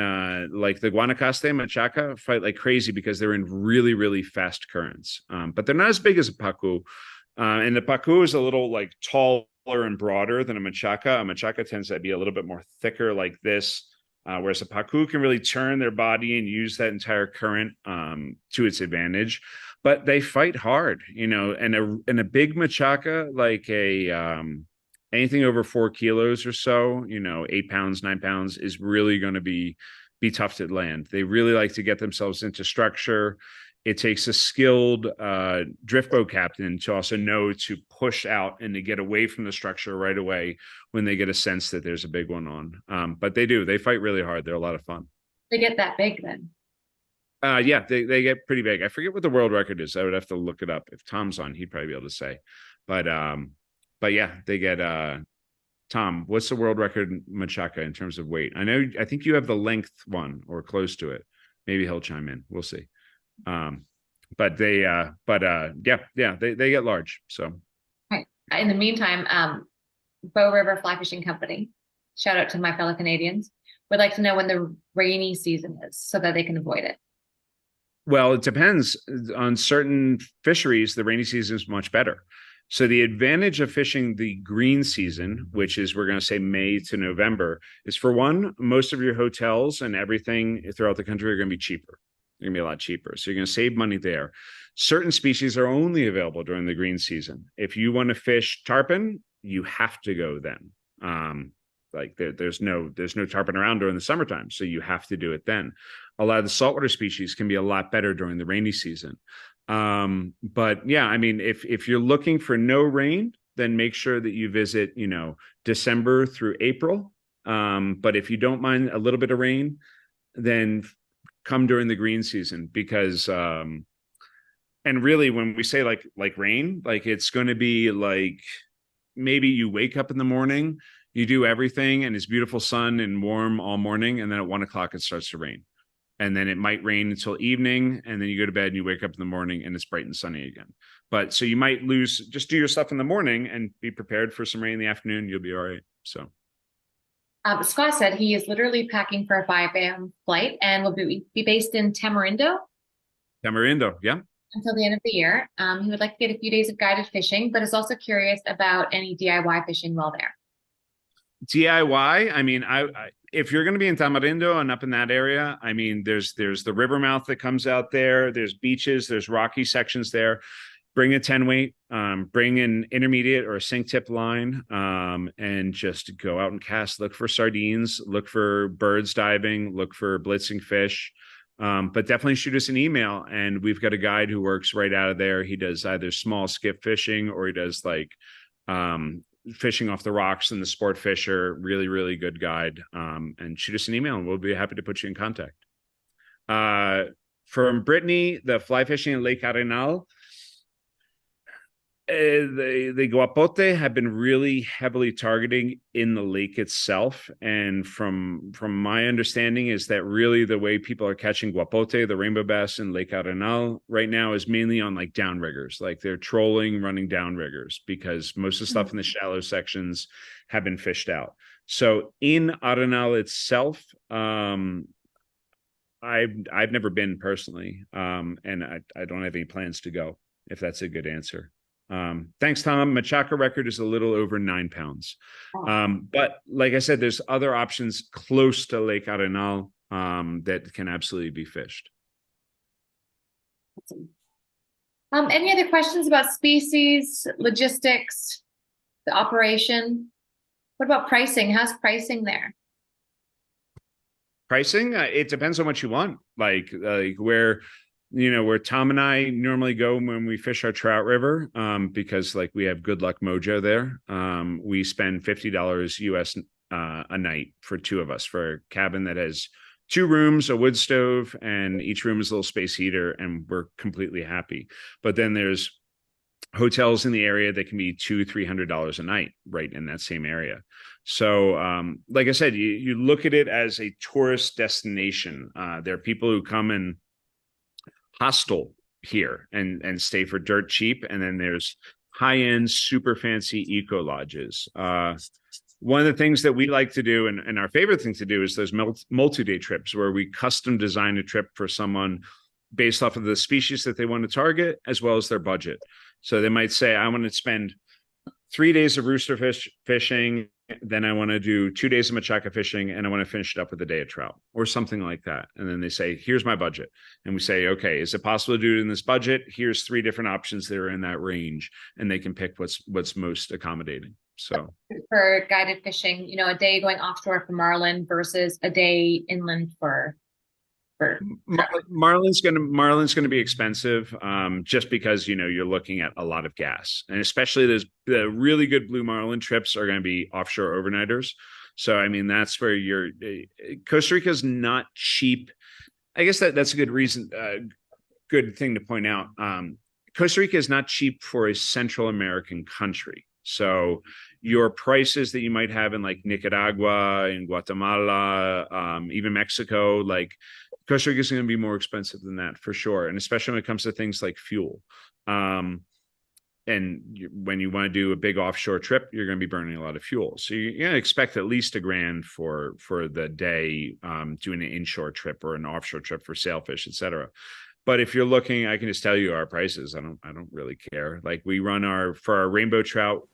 like the Guanacaste, Machaca fight like crazy because they're in really, really fast currents. But they're not as big as a pacu. And the pacu is a little like taller and broader than a Machaca. A Machaca tends to be a little bit more thicker like this. Whereas a pacu can really turn their body and use that entire current to its advantage, but they fight hard, and a big Machaca, like anything over 4 kilos or so, 8 pounds, 9 pounds, is really going to be tough to land. They really like to get themselves into structure. It takes a skilled drift boat captain to also know to push out and to get away from the structure right away when they get a sense that there's a big one on. But they fight really hard. They're a lot of fun. They get that big then. Yeah, they get pretty big. I forget what the world record is. I would have to look it up. If Tom's on, he'd probably be able to say. But yeah, they get Tom, what's the world record machaca in terms of weight? I think you have the length one or close to it. Maybe he'll chime in. We'll see. But they they get large. So Right. In the meantime, Bow River Fly Fishing Company, shout out to my fellow Canadians, would like to know when the rainy season is so that they can avoid it. well, it depends on certain fisheries. The rainy season is much better. So the advantage of fishing the green season, which is we're going to say May to November, is for one, most of your hotels and everything throughout the country are going to be cheaper. They're going to be a lot cheaper. So you're going to save money there. Certain species are only available during the green season. If you want to fish tarpon, you have to go then. There's no tarpon around during the summertime, so you have to do it then. A lot of the saltwater species can be a lot better during the rainy season. But yeah, I mean, if you're looking for no rain, then make sure that you visit, December through April. But if you don't mind a little bit of rain, then come during the green season because and really when we say like rain, like it's going to be like maybe you wake up in the morning, you do everything and it's beautiful sun and warm all morning, and then at 1 o'clock it starts to rain. And then it might rain until evening, and then you go to bed and you wake up in the morning and it's bright and sunny again. But so you might just do your stuff in the morning and be prepared for some rain in the afternoon. You'll be all right. So Scott said he is literally packing for a 5 a.m. flight and will be based in Tamarindo yeah. until the end of the year. He would like to get a few days of guided fishing, but is also curious about any DIY fishing while there. DIY. I mean, I if you're going to be in Tamarindo and up in that area, I mean, there's the river mouth that comes out there. There's beaches. There's rocky sections there. Bring a 10 weight. Bring an intermediate or a sink tip line, and just go out and cast. Look for sardines. Look for birds diving. Look for blitzing fish. But definitely shoot us an email, and we've got a guide who works right out of there. He does either small skip fishing or he does like fishing off the rocks and the sport fisher. Really, really good guide. And shoot us an email and we'll be happy to put you in contact. From Brittany, the fly fishing in Lake Arenal. The guapote have been really heavily targeting in the lake itself, and from my understanding is that really the way people are catching guapote, the rainbow bass in Lake Arenal right now, is mainly on like downriggers, like they're trolling, running downriggers, because most of the stuff in the shallow sections have been fished out. So in Arenal itself, I've never been personally, and I don't have any plans to go, if that's a good answer. Thanks, Tom. Machaca record is a little over 9 pounds. But like I said, there's other options close to Lake Arenal that can absolutely be fished. Any other questions about species, logistics, the operation? What about pricing? How's pricing there? Pricing, it depends on what you want. Like where Tom and I normally go when we fish our Trout River, because like we have Good Luck Mojo there. We spend $50 US a night for two of us for a cabin that has 2 rooms, a wood stove, and each room is a little space heater, and we're completely happy. But then there's hotels in the area that can be $200-300 a night right in that same area. So like I said, you look at it as a tourist destination. There are people who come and hostel here and stay for dirt cheap, and then there's high-end super fancy eco lodges. One of the things that we like to do, and our favorite thing to do, is those multi-day trips where we custom design a trip for someone based off of the species that they want to target as well as their budget. So they might say, I want to spend 3 days of roosterfish fishing, then I want to do 2 days of machaca fishing, and I want to finish it up with a day of trout or something like that. And then they say, here's my budget. And we say, okay, is it possible to do it in this budget? Here's 3 different options that are in that range, and they can pick what's most accommodating. So for guided fishing, a day going offshore for marlin versus a day inland for Marlin's gonna be expensive, just because you're looking at a lot of gas, and especially the really good blue marlin trips are going to be offshore overnighters. So, I mean, that's where Costa Rica is not cheap. I guess that's a good reason, good thing to point out. Costa Rica is not cheap for a Central American country. So your prices that you might have in like Nicaragua, in Guatemala, even Mexico, like Costa Rica is going to be more expensive than that for sure. And especially when it comes to things like fuel. And when you want to do a big offshore trip, you're going to be burning a lot of fuel. So you're going to expect at least $1,000 for the day, doing an inshore trip or an offshore trip for sailfish, et cetera. But if you're looking, I can just tell you our prices. I don't really care. Like we run for our rainbow trout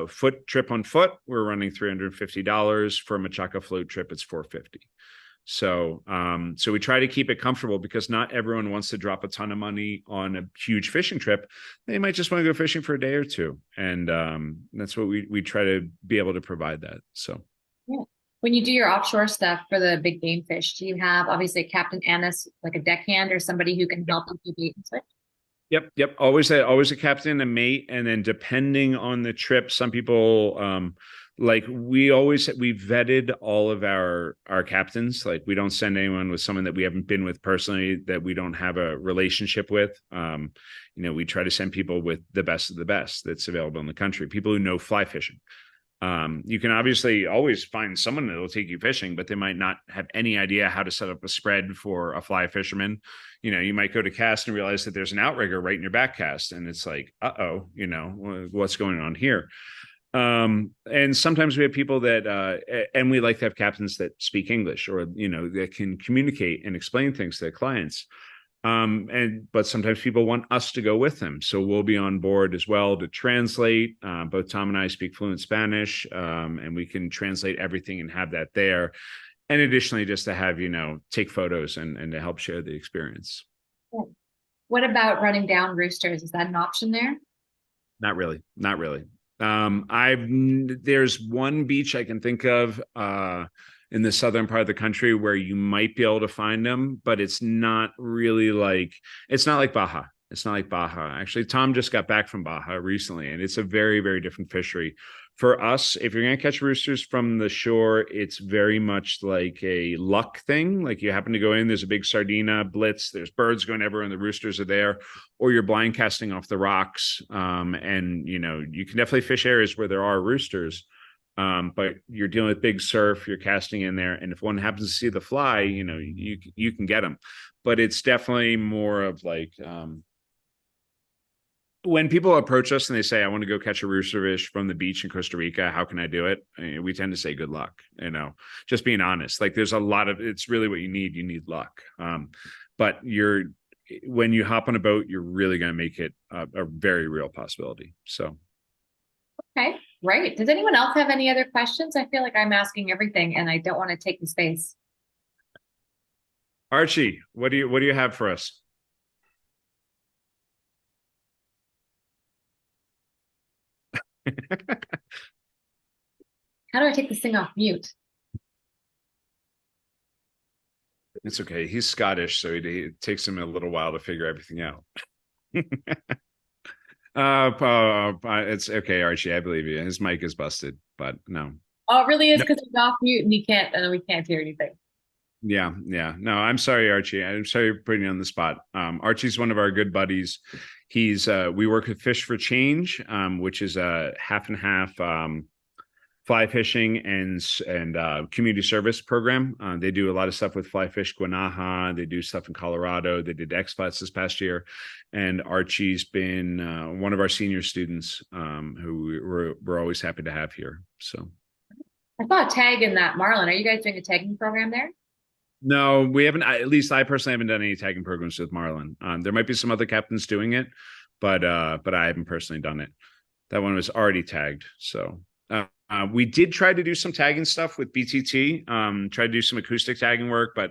foot trip on foot, we're running $350. For a Machaca float trip, it's $450. So we try to keep it comfortable because not everyone wants to drop a ton of money on a huge fishing trip. They might just want to go fishing for a day or two. And that's what we try to be able to provide that. So. Yeah. When you do your offshore stuff for the big game fish, do you have obviously a Captain Annis, like a deckhand or somebody who can help you bait and switch? Yep. Always a captain, a mate, and then depending on the trip, some people like we vetted all of our captains. Like we don't send anyone with someone that we haven't been with personally, that we don't have a relationship with. We try to send people with the best of the best that's available in the country, people who know fly fishing. You can obviously always find someone that will take you fishing, but they might not have any idea how to set up a spread for a fly fisherman. You might go to cast and realize that there's an outrigger right in your back cast. And it's like, what's going on here? And sometimes we have people that, and we like to have captains that speak English or, that can communicate and explain things to their clients. But sometimes people want us to go with them. So we'll be on board as well to translate. Both Tom and I speak fluent Spanish, and we can translate everything and have that there. And additionally, just to have, take photos and to help share the experience. What about running down roosters? Is that an option there? Not really. There's one beach I can think of, in the southern part of the country where you might be able to find them, but it's not really it's not like Baja. It's not like Baja. Actually, Tom just got back from Baja recently, and it's a very, very different fishery. For us, if you're going to catch roosters from the shore, it's very much like a luck thing. Like you happen to go in, there's a big sardina blitz, there's birds going everywhere, and the roosters are there, or you're blind casting off the rocks. And you can definitely fish areas where there are roosters. But you're dealing with big surf, you're casting in there, and if one happens to see the fly, you can get them. But it's definitely more of like when people approach us and they say, I want to go catch a roosterfish from the beach in Costa Rica, how can I do it? We tend to say good luck, just being honest. Like there's it's really what you need luck. But when you hop on a boat, you're really going to make it a very real possibility. So. Okay, great. Does anyone else have any other questions? I feel like I'm asking everything and I don't want to take the space. Archie, what do you have for us? How do I take this thing off mute? It's okay. He's Scottish, so it takes him a little while to figure everything out. It's okay, Archie. I believe you. His mic is busted, but no. Oh, it really is because he's off mute and we can't hear anything. Yeah. No, I'm sorry, Archie. I'm sorry for putting you on the spot. Archie's one of our good buddies. We work with Fish for Change, which is a half and half fly fishing and community service program. They do a lot of stuff with Fly Fish Guanaja. They do stuff in Colorado. They did X-Flats this past year. And Archie's been one of our senior students who we're always happy to have here. So I saw a tag in that Marlin. Are you guys doing a tagging program there? No, we haven't. At least I personally haven't done any tagging programs with Marlin. There might be some other captains doing it, but I haven't personally done it. That one was already tagged. So we did try to do some tagging stuff with BTT. Tried to do some acoustic tagging work, but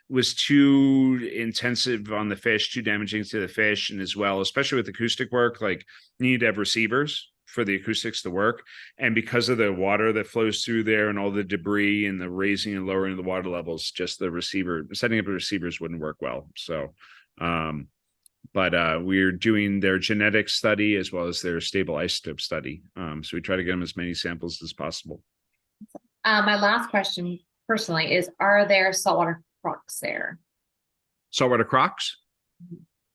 it was too intensive on the fish, too damaging to the fish, and as well, especially with acoustic work, like you need to have receivers for the acoustics to work. And because of the water that flows through there and all the debris and the raising and lowering of the water levels, just setting up the receivers wouldn't work well. So, but we're doing their genetic study as well as their stable isotope study. So we try to get them as many samples as possible. My last question personally is, are there saltwater crocs there? Saltwater crocs?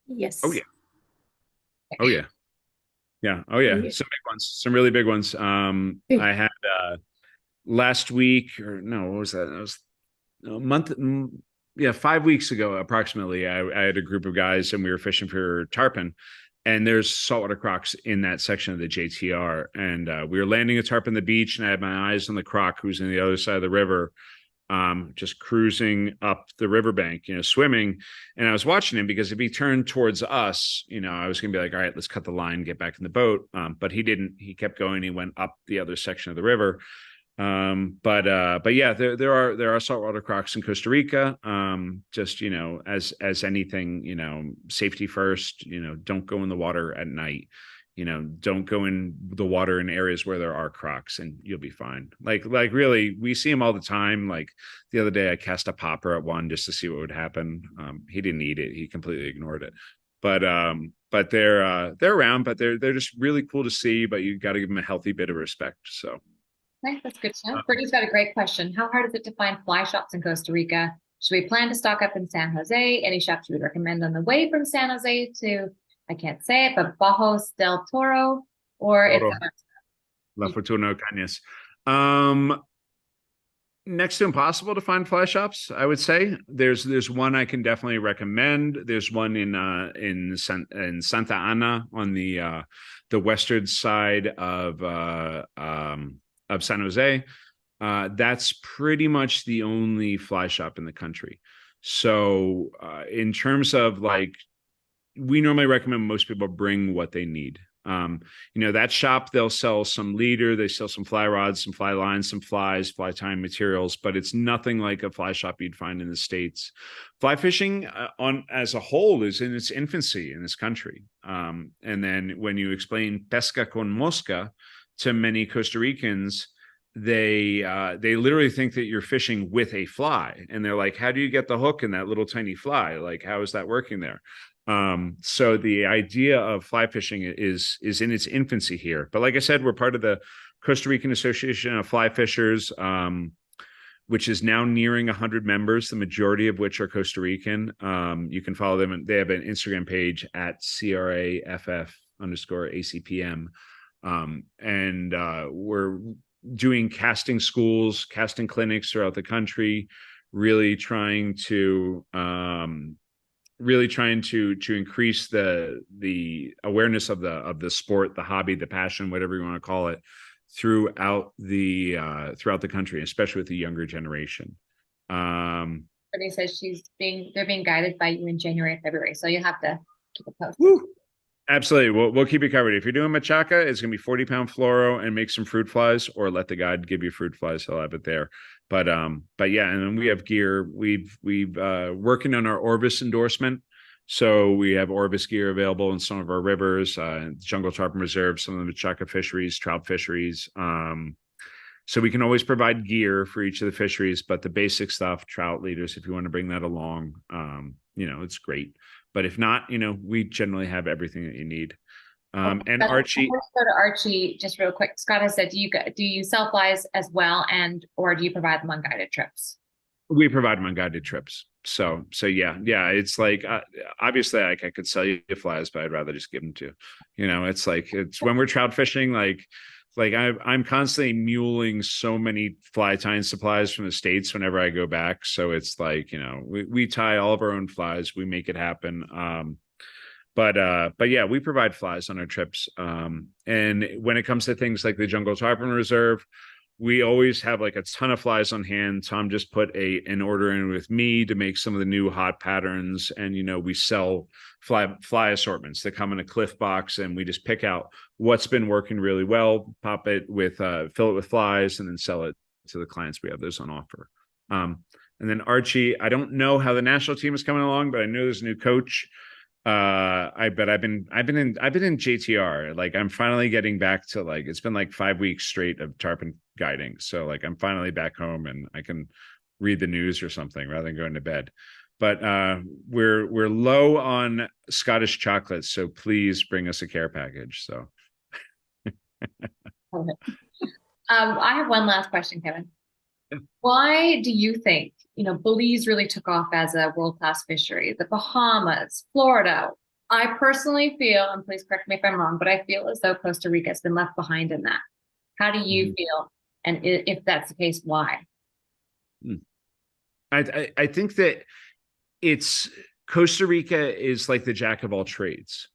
Yes. Oh yeah. Oh yeah. Yeah. Oh yeah. Some big ones. Some really big ones. I had last week, or no, what was that? That was a month. Yeah, 5 weeks ago, approximately. I had a group of guys, and we were fishing for tarpon. And there's saltwater crocs in that section of the JTR. And we were landing a tarpon on the beach, and I had my eyes on the croc who's on the other side of the river, just cruising up the riverbank, swimming. And I was watching him because if he turned towards us, I was going to be like, all right, let's cut the line, get back in the boat. But he didn't. He kept going. He went up the other section of the river. But yeah, there are saltwater crocs in Costa Rica. Just as anything, safety first. Don't go in the water at night. Don't go in the water in areas where there are crocs, and you'll be fine. Like really, we see them all the time. Like the other day, I cast a popper at one just to see what would happen. He didn't eat it; he completely ignored it. But they're around, but they're just really cool to see. But you got to give them a healthy bit of respect. So. Okay, that's good to know. Brittany's got a great question. How hard is it to find fly shops in Costa Rica? Should we plan to stock up in San Jose? Any shops you would recommend on the way from San Jose to, I can't say it, but Bajos del Toro? Or Toro. La Fortuna Cañas. Next to impossible to find fly shops, I would say. There's one I can definitely recommend. There's one in Santa Ana on the western side of San Jose. That's pretty much the only fly shop in the country. So in terms of we normally recommend most people bring what they need. That shop, they'll sell some leader, they sell some fly rods, some fly lines, some flies, fly tying materials, but it's nothing like a fly shop you'd find in the States. Fly fishing as a whole is in its infancy in this country. And then when you explain pesca con mosca to many Costa Ricans, they literally think that you're fishing with a fly, and they're like, how do you get the hook in that little tiny fly? Like, how is that working there? So the idea of fly fishing is in its infancy here. But like I said, we're part of the Costa Rican Association of Fly Fishers, which is now nearing 100 members, the majority of which are Costa Rican. You can follow them, and they have an Instagram page at CRAFF_ACPM. And we're doing casting schools, casting clinics throughout the country, really trying to increase the awareness of the sport, the hobby, the passion, whatever you want to call it, throughout the country, especially with the younger generation. Brittany says they're being guided by you in January and February, so you'll have to keep it posted. Woo. Absolutely. We'll keep you covered. If you're doing Machaca, it's going to be 40-pound fluoro and make some fruit flies, or let the guide give you fruit flies. He'll have it there. But yeah, and then we have gear. We've working on our Orvis endorsement. So we have Orvis gear available in some of our rivers, Jungle Tarpon Reserve, some of the Machaca fisheries, trout fisheries. So we can always provide gear for each of the fisheries, but the basic stuff, trout leaders, if you want to bring that along, it's great. But if not, we generally have everything that you need. And Archie, let's go to Archie just real quick. Scott has said, do you sell flies as well, or do you provide them on guided trips? We provide them on guided trips. So yeah. It's like obviously I could sell you flies, but I'd rather just give them to you. It's when we're trout fishing, I'm constantly muling so many fly tying supplies from the States whenever I go back. So it's we tie all of our own flies, we make it happen. But yeah, we provide flies on our trips. And when it comes to things like the Jungle Tarpon Reserve, we always have a ton of flies on hand. Tom just put an order in with me to make some of the new hot patterns. And, we sell fly assortments that come in a Cliff box, and we just pick out what's been working really well, fill it with flies, and then sell it to the clients. We have those on offer. And then Archie, I don't know how the national team is coming along, but I know there's a new coach. I've been in JTR. I'm finally getting back to it's been 5 weeks straight of tarpon guiding. So I'm finally back home, and I can read the news or something rather than going to bed. But we're low on Scottish chocolates, so please bring us a care package. So I have one last question, Kevin. Why do you think, Belize really took off as a world-class fishery? The Bahamas, Florida. I personally feel, and please correct me if I'm wrong, but I feel as though Costa Rica has been left behind in that. How do you Mhm. feel? And if that's the case, why? Mm. I think that it's Costa Rica is like the jack of all trades.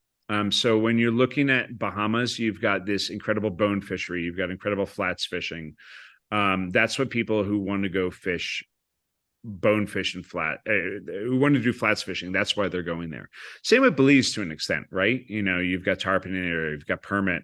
So when you're looking at Bahamas, you've got this incredible bone fishery, you've got incredible flats fishing. That's what people who want to go fish bonefish and who want to do flats fishing, that's why they're going there. Same with Belize to an extent, right? You've got tarpon in there, you've got permit.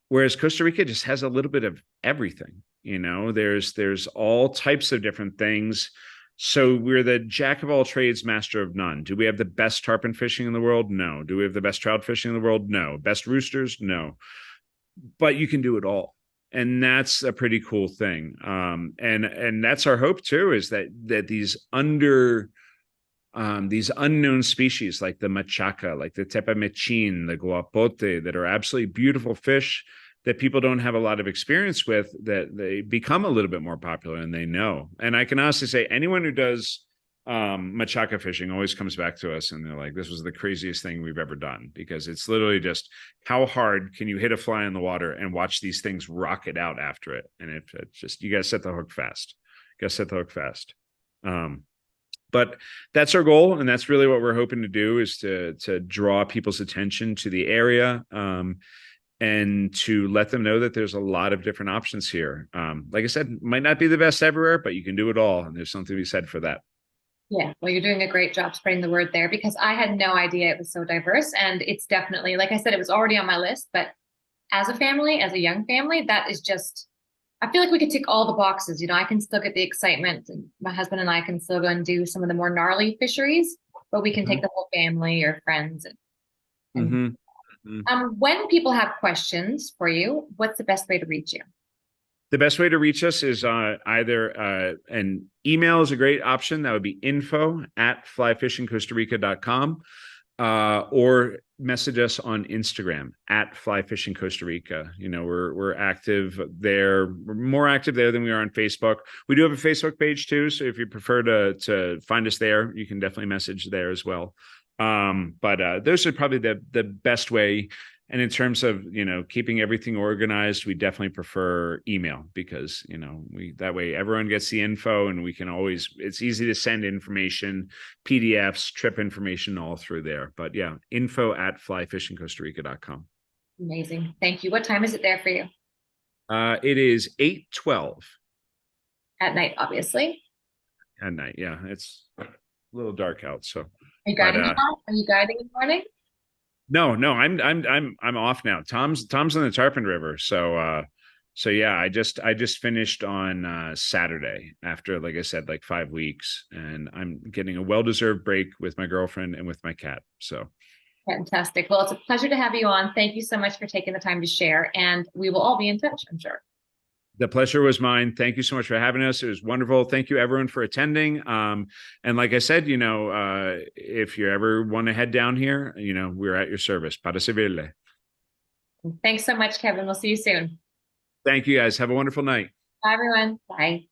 Whereas Costa Rica just has a little bit of everything. There's all types of different things. So we're the jack of all trades, master of none. Do we have the best tarpon fishing in the world? No. Do we have the best trout fishing in the world? No. Best roosters? No. But you can do it all, and that's a pretty cool thing. And that's our hope too, is that these unknown species like the machaca, like the tepamechin, the guapote, that are absolutely beautiful fish that people don't have a lot of experience with, that they become a little bit more popular and they know. And I can honestly say anyone who does machaca fishing always comes back to us and they're like, this was the craziest thing we've ever done, because it's literally just how hard can you hit a fly in the water and watch these things rocket out after it. And it's just, you got to set the hook fast. But that's our goal, and that's really what we're hoping to do, is to draw people's attention to the area, and to let them know that there's a lot of different options here. Like I said, might not be the best everywhere, but you can do it all, and there's something to be said for that. Yeah, well, you're doing a great job spreading the word there, because I had no idea it was so diverse. And it's definitely, like I said, it was already on my list, but as a family, as a young family, that is just, I feel like we could tick all the boxes. I can still get the excitement, and my husband and I can still go and do some of the more gnarly fisheries, but we can take the whole family or friends. And Mm-hmm. when people have questions for you, what's the best way to reach you? The best way to reach us is either an email is a great option. That would be info@flyfishingcostarica.com, or message us on Instagram @flyfishingcostarica. We're active there. We're more active there than we are on Facebook. We do have a Facebook page too, so if you prefer to find us there, you can definitely message there as well. But those are probably the best way. And in terms of, keeping everything organized, we definitely prefer email, because, that way everyone gets the info, and it's easy to send information, PDFs, trip information all through there. But yeah, info@flyfishingcostarica.com. Amazing. Thank you. What time is it there for you? It is 8:12 At night, obviously. at night. Yeah, it's a little dark out. So, Are you but guiding tomorrow? Are you guiding in the morning? no, I'm off now. Tom's on the Tarpon River, so yeah, I just finished on Saturday after, like I said, like 5 weeks, and I'm getting a well-deserved break with my girlfriend and with my cat. So Fantastic. Well, it's a pleasure to have you on. Thank you so much for taking the time to share, and we will all be in touch, I'm sure. the pleasure was mine. Thank you so much for having us. It was wonderful. Thank you everyone for attending. And like I said, if you ever want to head down here, we're at your service. Para servirle. Thanks so much, Kevin. We'll see you soon. Thank you guys. Have a wonderful night. Bye, everyone. Bye.